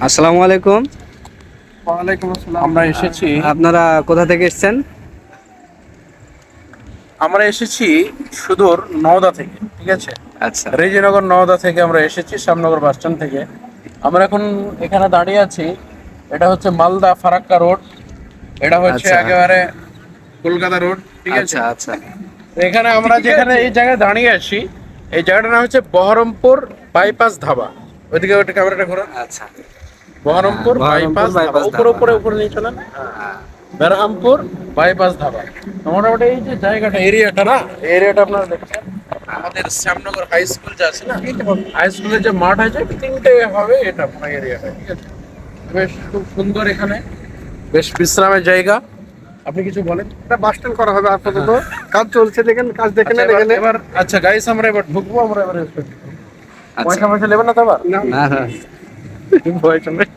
আসসালামু আলাইকুম। ওয়ালাইকুম আসসালাম। আমরা এসেছি আপনারা কোথা থেকে এসেছেন? আমরা এসেছি সুদূর নওদা থেকে, ঠিক আছে। আচ্ছা রেজিনগর নওদা থেকে আমরা এসেছি, শ্যামনগর বাস স্ট্যান্ড থেকে। আমরা এখন এখানে দাঁড়িয়ে আছি। এটা হচ্ছে মালদা ফারাক্কা রোড, এটা হচ্ছে আচ্ছা একেবারে কলকাতা রোড, ঠিক আছে। আচ্ছা আচ্ছা তো এখানে আমরা যেখানে এই জায়গায় দাঁড়িয়ে আছি, এই জায়গাটার নাম হচ্ছে বহরমপুর বাইপাস ধাবা। ওইদিকে ওইটা ক্যামেরাটা ঘোরা। আচ্ছা। বহরমপুর বহরমপুর বাইপাস ধাবা, বাইপাস উপরে ধাবা, উপরে হ্যাঁ। উপরে নিয়ে চলেন। বেরহামপুর বাইপাস ধাবা। মোটামুটি এই যে জায়গাটা, এরিয়াটা না, এরিয়াটা আপনারা দেখছেন। আমাদের শ্যামনগর হাই স্কুল যে আছে না, হাই স্কুলের যে মাঠ আছে, তিনটে হবে এটা পুরো এরিয়াটা, ঠিক আছে। বেশ খুব সুন্দর এখানে, বেশ বিশ্রামের জায়গা। আপনি কিছু বলেন। এটা বাস স্ট্যান্ড করা হবে আপাতত, কাজ চলছে, দেখেন কাজ দেখে আচ্ছা, নেন এখানে। এবার আচ্ছা গাইস, আমরা এবার ঢুকবো। আমরা এবার আচ্ছা। পয়সা পয়সা নেবেন না তো আবার? না না পয়সা নেই।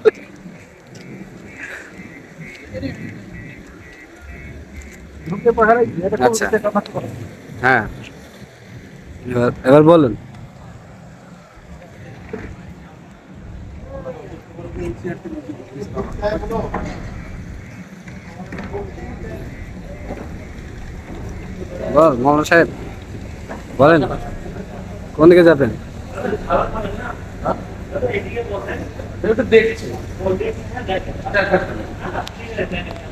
ঢুকে পাহাড়ে এটা কোন আচ্ছা। দিকে কথা বলে? হ্যাঁ, এবার বলুন। বল মৌলানা সাহেব, বলেন কোন দিকে যাবেন? একটু দেখছি,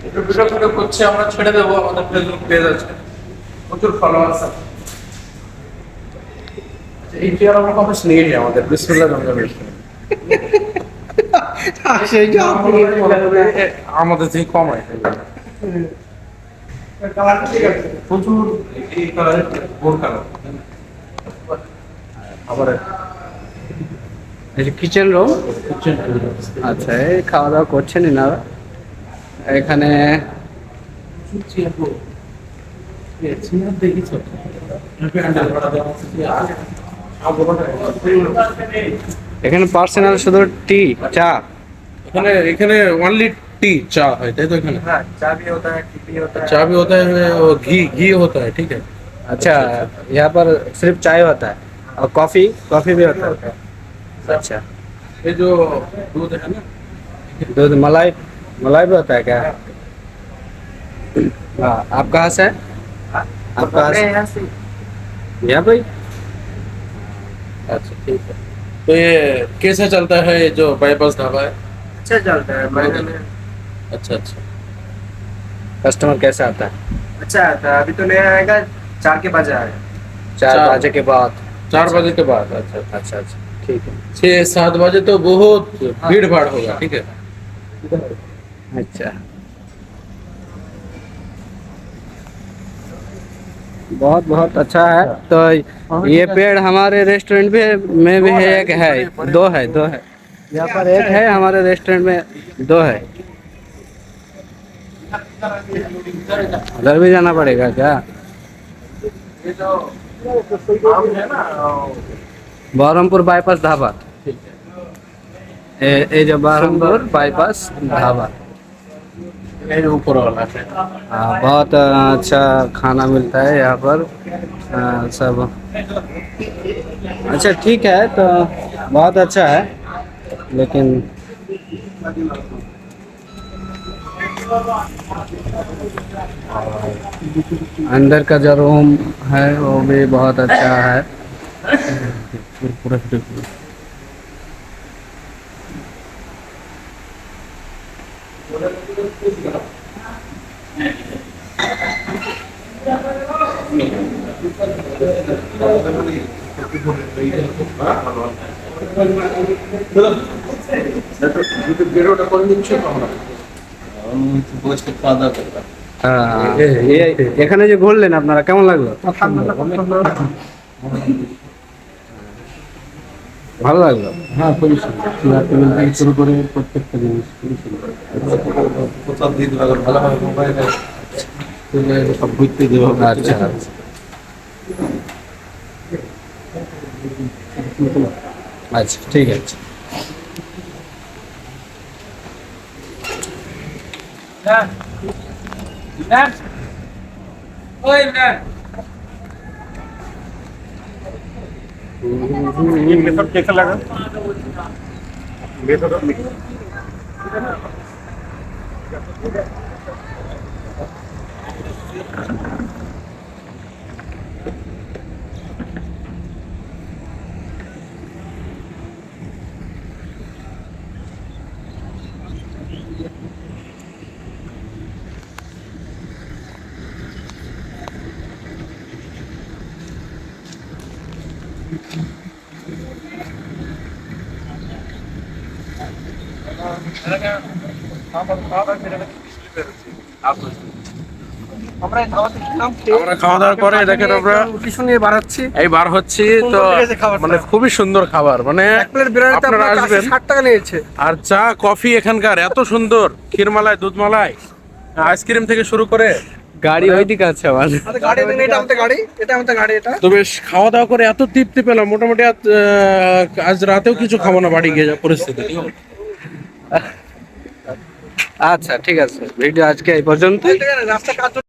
একটু ভিডিও ফিডিও করছে, আমরা ছেড়ে দেবো। আমাদের ফেসবুক পেজ আছে, প্রচুর ফলোয়ার্স আছে। আচ্ছা, এই চেয়ার আমরা কবে নিয়ে যাই আমাদের বিসমিল্লাহ রহমানির রহিম। সেইটা আমাদের থেকে কম হয় কালারটা ঠিক আছে। প্রচুর। এই কালারের গোল কালার। আবার এই যে কিচেন রুম। আচ্ছা, এই খাওয়া দাওয়া করছেন এনারা এখানে। এখানে পার্সোনাল শুধু টি চা। এখানে এখানে অনলি टी चाय है, তাই তো? এখানে হ্যাঁ, চা भी होता है, टी भी होता है। चाय भी होता है और घी घी होता है, ठीक है। अच्छा, यहाँ पर सिर्फ चाय होता है और कॉफी कॉफी भी होता है। अच्छा, ये जो दूध है ना, दूध मलाई मलाई भी होता है क्या? हाँ, आप कहाँ से हैं? आप कहाँ से? यहाँ से यहाँ पे? अच्छा ठीक है। तो ये कैसे चलता है ये जो बाईपास ढाबा है? अच्छा चलता है, महीने में अच्छा अच्छा। कस्टमर कैसे आता है? अच्छा आता है। अभी तो नया आएगा, 4 के बजे आएगा। 4 चार। बजे के बाद। 4 बजे के बाद। अच्छा अच्छा अच्छा, ठीक है। 6-7 बजे तो बहुत भीड़ भाड़ होगा, ठीक है। अच्छा, बहुत बहुत अच्छा है। तो ये पेड़ हमारे रेस्टोरेंट में भी है, एक है, दो है, दो है। यहाँ पर एक है, हमारे रेस्टोरेंट में 2 है। उधर भी जाना पड़ेगा क्या? ये जो आम है ना, बहरमपुर बाईपास ढाबा। ठीक है। ये जो बहरमपुर बाईपास ढाबा। ये जो ऊपर वाला है। हाँ, बहुत अच्छा खाना मिलता है यहाँ पर। सब अच्छा, ठीक है। तो बहुत अच्छा है, लेकिन अंदर का जो रूम है वो भी बहुत अच्छा है। पूरा ভিডিওটা করে দিচ্ছি তো আমরা। বসে খাওয়া দাওয়া করলাম। এখানে যে ঘুরলেন আপনারা, কেমন লাগলো? ভালো লাগলো? হ্যাঁ, খুবই সুন্দর। চেয়ার টেবিল থেকে শুরু করে প্রত্যেকটা জিনিস খুবই সুন্দর। প্রচার দিয়ে দিল, ভালোভাবে মোবাইলে সব ঘুরতে দেওয়া হবে। আচ্ছা আচ্ছা, ঠিক আছে। ये सब कैसा लगा? আমরা এই খাওয়াতে খেলাম, খেয়ে আমরা খাওয়া দাওয়ার পরে দেখেন আমরা লোকেশন নিয়ে বাড়াচ্ছি। এই বার হচ্ছি তো, সুন্দর লেগেছে খাবারটা। মানে খুবই সুন্দর খাবার, মানে এক প্লেট বিরিয়ানিতে আপনারা আপনার আসবেন। 60 টাকা নিয়েছে। আর চা কফি এখানকার এত সুন্দর, ক্ষীরমালাই, দুধমালাই, আইসক্রিম থেকে শুরু করে। গাড়ি ওইদিকে আছে আমার। আমাদের গাড়ি নেই, এটা আমাদের গাড়ি, এটা আমাদের গাড়ি এটা। তো বেশ খাওয়া দাওয়া করে এত তৃপ্তি পেলাম, মোটামুটি আজ রাতেও কিছু খাবো না বাড়ি গিয়ে, যা পরিস্থিতি। আচ্ছা ঠিক আছে, ভিডিও আজকে এই পর্যন্ত। রাস্তা কাজ